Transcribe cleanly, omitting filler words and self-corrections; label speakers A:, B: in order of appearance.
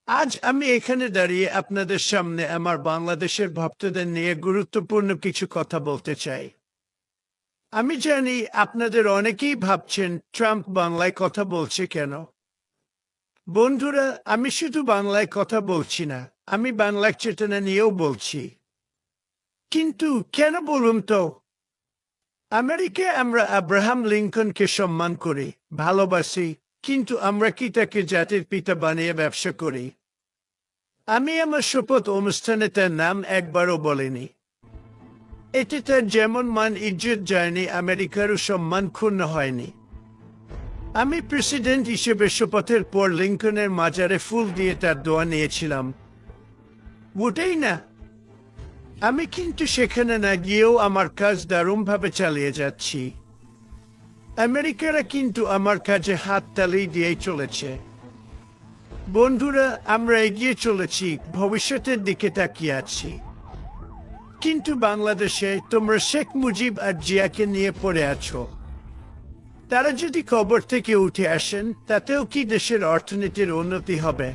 A: আজ আমি এখানে দাঁড়িয়ে আপনাদের সামনে আমার বাংলাদেশের ভক্তদের নিয়ে গুরুত্বপূর্ণ কিছু কথা বলতে চাই। আমি জানি আপনাদের অনেকেই ভাবছেন ট্রাম্প বাংলায় কথা বলছে কেন। বন্ধুরা, আমি শুধু বাংলায় কথা বলছি না, আমি বাংলার চেতনা নিয়েও বলছি। কিন্তু কেন বলুন তো? আমেরিকায় আমরা আব্রাহাম লিঙ্কনকে সম্মান করি, ভালোবাসি, কিন্তু আমরা কি তাকে জাতির পিতা বানিয়ে ব্যবসা করি? আমি আমার শপথ অনুষ্ঠানে তার নাম একবারও বলিনি। এতে তার যেমন মান ইজ্জত যায়নি, আমেরিকারও সম্মান ক্ষুণ্ণ হয়নি। আমি প্রেসিডেন্ট হিসেবে শপথের পর লিঙ্কনের মাজারে ফুল দিয়ে তার দোয়া নিয়েছিলাম, ওটাই না। আমি কিন্তু সেখানে না গিয়েও আমার কাজ দারুণভাবে চালিয়ে যাচ্ছি। আমেরিকারা কিন্তু আমার কাজে হাত তালি দিয়েই চলেছে। বন্ধুরা, আমরা এগিয়ে চলেছি, ভবিষ্যতের দিকে তাকিয়ে আছি। কিন্তু বাংলাদেশে তোমরা শেখ মুজিব আর জিয়াকে নিয়ে পড়ে আছো। তারা যদি কবর থেকে উঠে আসেন, তাতেও কি দেশের অর্থনীতির উন্নতি হবে?